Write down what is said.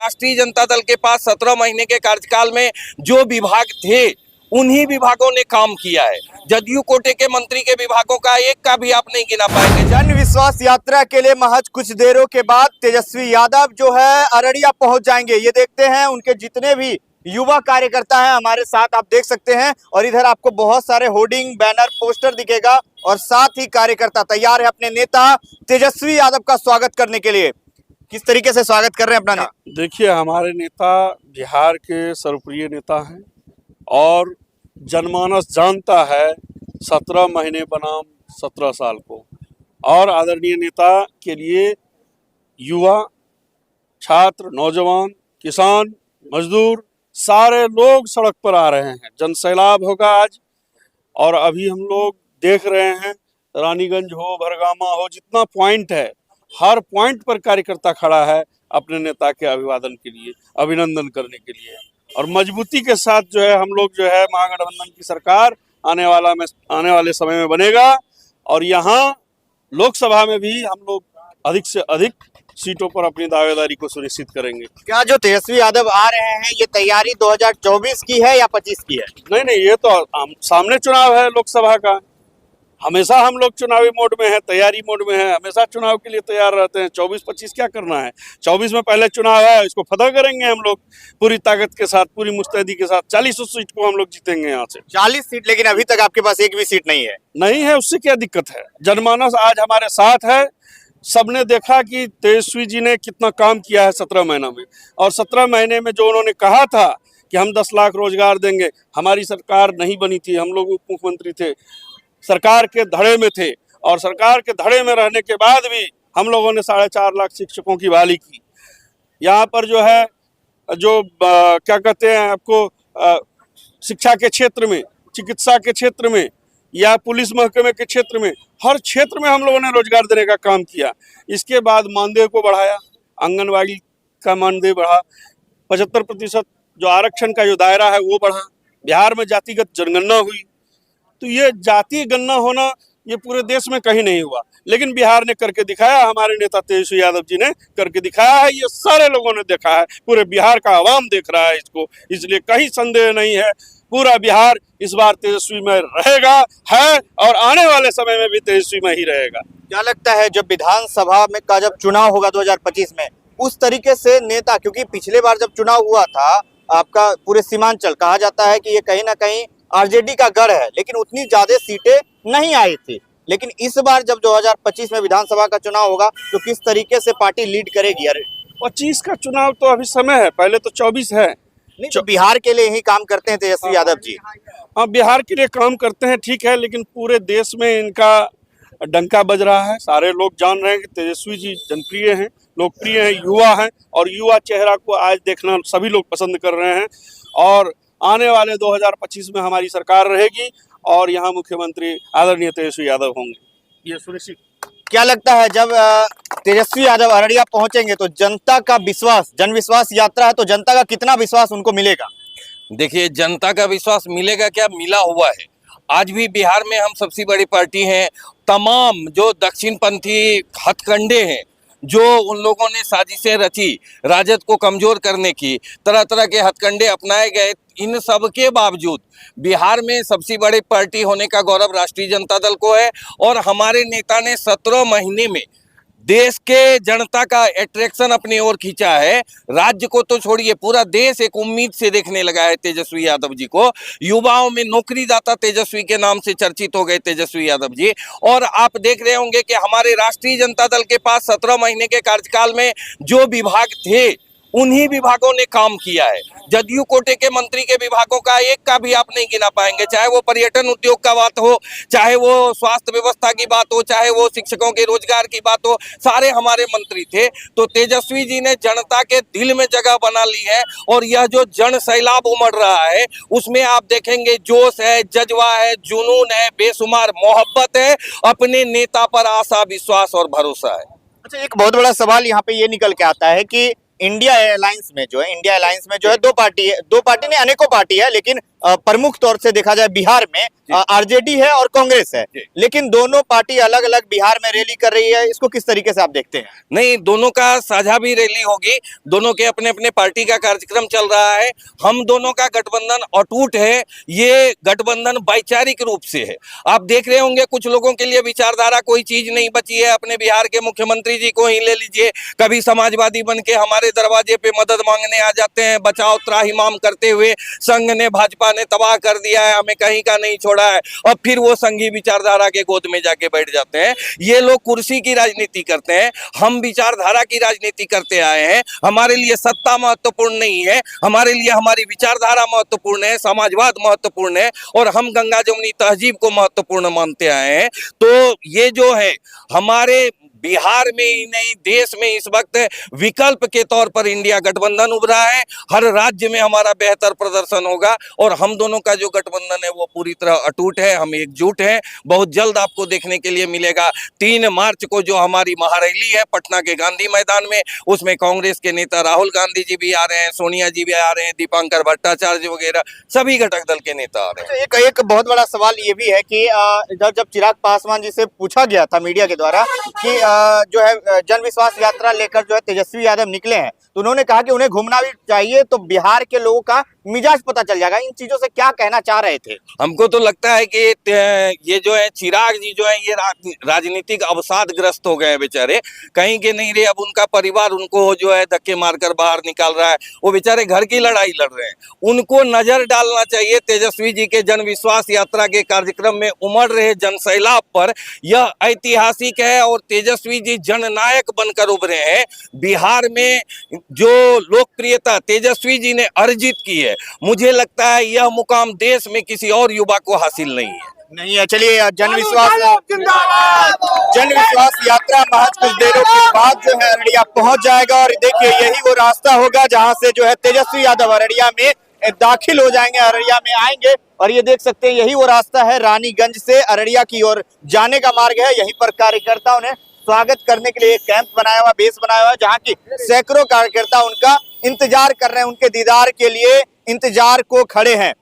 राष्ट्रीय जनता दल के पास 17 महीने के कार्यकाल में जो विभाग थे उन्हीं विभागों ने काम किया है। जदयू कोटे के मंत्री के विभागों का एक का भी आप नहीं गिना पाएंगे। जन विश्वास यात्रा के लिए महज कुछ देरों के बाद तेजस्वी यादव जो है अररिया पहुंच जाएंगे। ये देखते हैं उनके जितने भी युवा कार्यकर्ता हैं हमारे साथ, आप देख सकते हैं। और इधर आपको बहुत सारे होर्डिंग, बैनर, पोस्टर दिखेगा और साथ ही कार्यकर्ता तैयार है अपने नेता तेजस्वी यादव का स्वागत करने के लिए। किस तरीके से स्वागत कर रहे हैं अपना? देखिए, हमारे नेता बिहार के सर्वप्रिय नेता हैं और जनमानस जानता है 17 महीने बनाम 17 साल को। और आदरणीय नेता के लिए युवा, छात्र, नौजवान, किसान, मजदूर सारे लोग सड़क पर आ रहे हैं। जन सैलाब होगा आज। और अभी हम लोग देख रहे हैं रानीगंज हो, भरगामा हो, जितना पॉइंट है हर पॉइंट पर कार्यकर्ता खड़ा है अपने नेता के अभिवादन के लिए, अभिनंदन करने के लिए। और मजबूती के साथ जो है हम लोग जो है महागठबंधन की सरकार आने वाले समय में बनेगा। और यहाँ लोकसभा में भी हम लोग अधिक से अधिक सीटों पर अपनी दावेदारी को सुनिश्चित करेंगे। क्या जो तेजस्वी यादव आ रहे हैं ये तैयारी 2024 की है या 25 की है? नहीं, ये तो सामने चुनाव है लोकसभा का। हमेशा हम लोग चुनावी मोड में है, तैयारी मोड में है, हमेशा चुनाव के लिए तैयार रहते हैं। 24-25 क्या करना है? 24 में पहले चुनाव है, इसको फतह करेंगे हम लोग पूरी ताकत के साथ, पूरी मुस्तैदी के साथ। 40 सीट को हम लोग जीतेंगे यहाँ से। 40 सीट, लेकिन अभी तक आपके पास एक भी सीट नहीं है। नहीं है, उससे क्या दिक्कत है? जनमानस आज हमारे साथ है। सबने देखा कि तेजस्वी जी ने कितना काम किया है 17 महीनों में। और 17 महीने में जो उन्होंने कहा था कि हम 10 लाख रोजगार देंगे, हमारी सरकार नहीं बनी थी, हम लोग उप मुख्यमंत्री थे, सरकार के धड़े में थे। और सरकार के धड़े में रहने के बाद भी हम लोगों ने 4.5 लाख शिक्षकों की बहाली की। यहाँ पर जो है क्या कहते हैं आपको, शिक्षा के क्षेत्र में, चिकित्सा के क्षेत्र में या पुलिस महकमे के क्षेत्र में, हर क्षेत्र में हम लोगों ने रोजगार देने का काम किया। इसके बाद मानदेय को बढ़ाया, आंगनवाड़ी का मानदेय बढ़ा, 75% जो आरक्षण का जो दायरा है वो बढ़ा। बिहार में जातिगत जनगणना हुई। तो ये जाति गणना होना ये पूरे देश में कहीं नहीं हुआ, लेकिन बिहार ने करके दिखाया। हमारे नेता तेजस्वी यादव जी ने करके दिखाया है। ये सारे लोगों ने देखा है, पूरे बिहार का आवाम देख रहा है इसको। इसलिए कहीं संदेह नहीं है, पूरा बिहार इस बार तेजस्वी में रहेगा, है और आने वाले समय में भी तेजस्वी में ही रहेगा। क्या लगता है जब विधानसभा में का जब चुनाव होगा 2025 में, उस तरीके से नेता, क्योंकि पिछले बार जब चुनाव हुआ था आपका पूरे सीमांचल, कहा जाता है कि ये कहीं ना कहीं आरजेडी का गढ़ है, लेकिन उतनी ज्यादा सीटें नहीं आई थी। लेकिन इस बार जब 2025 में विधानसभा का चुनाव होगा तो किस तरीके से पार्टी लीड करेगी? अरे 25 का चुनाव तो अभी समय है, पहले तो 24 है। नहीं, तो बिहार के लिए ही काम करते हैं तेजस्वी यादव जी। हाँ, बिहार के लिए काम करते हैं, ठीक है, लेकिन पूरे देश में इनका डंका बज रहा है। सारे लोग जान रहे हैं कि तेजस्वी जी जनप्रिय हैं, लोकप्रिय हैं, युवा हैं। और युवा चेहरा को आज देखना सभी लोग पसंद कर रहे हैं। और आने वाले 2025 में हमारी सरकार रहेगी और यहाँ मुख्यमंत्री आदरणीय तेजस्वी यादव होंगे, ये सुनिश्चित। क्या लगता है जब तेजस्वी यादव अररिया पहुंचेंगे तो जनता का विश्वास, जन विश्वास यात्रा है, तो जनता का कितना विश्वास उनको मिलेगा? देखिए, जनता का विश्वास मिलेगा क्या, मिला हुआ है। आज भी बिहार में हम सबसे बड़ी पार्टी हैं। तमाम जो दक्षिणपंथी हथकंडे हैं, जो उन लोगों ने साजिशें रची राजद को कमजोर करने की, तरह तरह के हथकंडे अपनाए गए, इन सब के बावजूद बिहार में सबसे बड़ी पार्टी होने का गौरव राष्ट्रीय जनता दल को है। और हमारे नेता ने 17 महीने में देश के जनता का अट्रैक्शन अपनी ओर खींचा है। राज्य को तो छोड़िए, पूरा देश एक उम्मीद से देखने लगा है तेजस्वी यादव जी को। युवाओं में नौकरीदाता तेजस्वी के नाम से चर्चित हो गए तेजस्वी यादव जी। और आप देख रहे होंगे कि हमारे राष्ट्रीय जनता दल के पास 17 महीने के कार्यकाल में जो विभाग थे उन्हीं विभागों ने काम किया है। जदयू कोटे के मंत्री के विभागों का एक का भी आप नहीं गिना पाएंगे। चाहे वो पर्यटन उद्योग का बात हो, चाहे वो स्वास्थ्य व्यवस्था की बात हो, चाहे वो शिक्षकों के रोजगार की बात हो, सारे हमारे मंत्री थे। तो तेजस्वी जी ने जनता के दिल में जगह बना ली है। और यह जो जन सैलाब उमड़ रहा है उसमें आप देखेंगे जोश है, जज्बा है, जुनून है, बेशुमार मोहब्बत है, अपने नेता पर आशा, विश्वास और भरोसा है। अच्छा, एक बहुत बड़ा सवाल यहाँ पे ये निकल के आता है कि इंडिया अलायंस में जो है दो पार्टी है, दो पार्टी नहीं अनेकों पार्टी है, लेकिन प्रमुख तौर से देखा जाए बिहार में आरजेडी है और कांग्रेस है, लेकिन दोनों पार्टी अलग अलग बिहार में रैली कर रही है, इसको किस तरीके से आप देखते हैं? नहीं, दोनों का साझा भी रैली होगी, दोनों के अपने अपने पार्टी का कार्यक्रम चल रहा है। हम दोनों का गठबंधन अटूट है, ये गठबंधन वैचारिक रूप से है। आप देख रहे होंगे कुछ लोगों के लिए विचारधारा कोई चीज नहीं बची है। अपने बिहार के मुख्यमंत्री जी को ही ले लीजिए, कभी समाजवादी बन के हमारे दरवाजे पे मदद मांगने आ जाते हैं, बचाओ त्राहिमाम करते हुए संघ ने भाजपा ने तबाह कर दिया है, हमें कहीं का नहीं छोड़ा है, और फिर वो संघी विचारधारा के गोद में जाके बैठ जाते हैं। ये लोग कुर्सी की राजनीति करते हैं, हम विचारधारा की राजनीति करते आए हैं। हमारे लिए सत्ता महत्वपूर्ण नहीं है, हमारे लिए हमारी विचारधारा महत्वपूर्ण है, समाजवाद महत्वपूर्ण है, और हम गंगा जमुनी तहजीब को महत्वपूर्ण मानते आए हैं। तो ये जो है हमारे बिहार में ही नहीं देश में इस वक्त विकल्प के तौर पर इंडिया गठबंधन उभरा है। हर राज्य में हमारा बेहतर प्रदर्शन होगा, और हम दोनों का जो गठबंधन है वो पूरी तरह अटूट है, हम एकजुट हैं। बहुत जल्द आपको देखने के लिए मिलेगा 3 मार्च को जो हमारी महारैली है पटना के गांधी मैदान में, उसमें कांग्रेस के नेता राहुल गांधी जी भी आ रहे हैं, सोनिया जी भी आ रहे हैं, दीपांकर भट्टाचार्य वगैरह सभी घटक दल के नेता आ रहे हैं। एक बहुत बड़ा सवाल ये भी है कि जब चिराग पासवान जी से पूछा गया था मीडिया के द्वारा कि जो है जन विश्वास यात्रा लेकर जो है तेजस्वी यादव निकले हैं, तो उन्होंने कहा कि उन्हें घूमना भी चाहिए, तो बिहार के लोगों का मिजाज पता चल जाएगा। इन चीजों से क्या कहना चाह रहे थे? हमको तो लगता है कि ये जो है चिराग जी जो है ये राजनीतिक अवसादग्रस्त हो गए हैं बेचारे, कहीं के नहीं रहे। अब उनका परिवार उनको जो है धक्के मारकर बाहर निकाल रहा है, वो बेचारे घर की लड़ाई लड़ रहे हैं। उनको नजर डालना चाहिए तेजस्वी जी के जन विश्वास यात्रा के कार्यक्रम में उमड़ रहे जनसैलाब पर। यह ऐतिहासिक है और तेजस्वी जी जननायक बनकर उभरे हैं। बिहार में जो लोकप्रियता तेजस्वी जी ने अर्जित की है, मुझे लगता है यह मुकाम देश में किसी और युवा को हासिल नहीं है। चलिए जन विश्वास यात्रा महज कुछ देरों के बाद जो है अररिया पहुंच जाएगा, और देखिए यही वो रास्ता होगा जहां से जो है तेजस्वी यादव अररिया में दाखिल हो जाएंगे, अररिया में आएंगे। और ये देख सकते हैं यही वो रास्ता है, रानीगंज से अररिया की ओर जाने का मार्ग है। यहीं पर कार्यकर्ताओं ने स्वागत करने के लिए एक कैंप बनाया हुआ, बेस बनाया हुआ, जहाँ की सैकड़ों कार्यकर्ता उनका इंतजार कर रहे हैं, उनके दीदार के लिए इंतजार को खड़े हैं।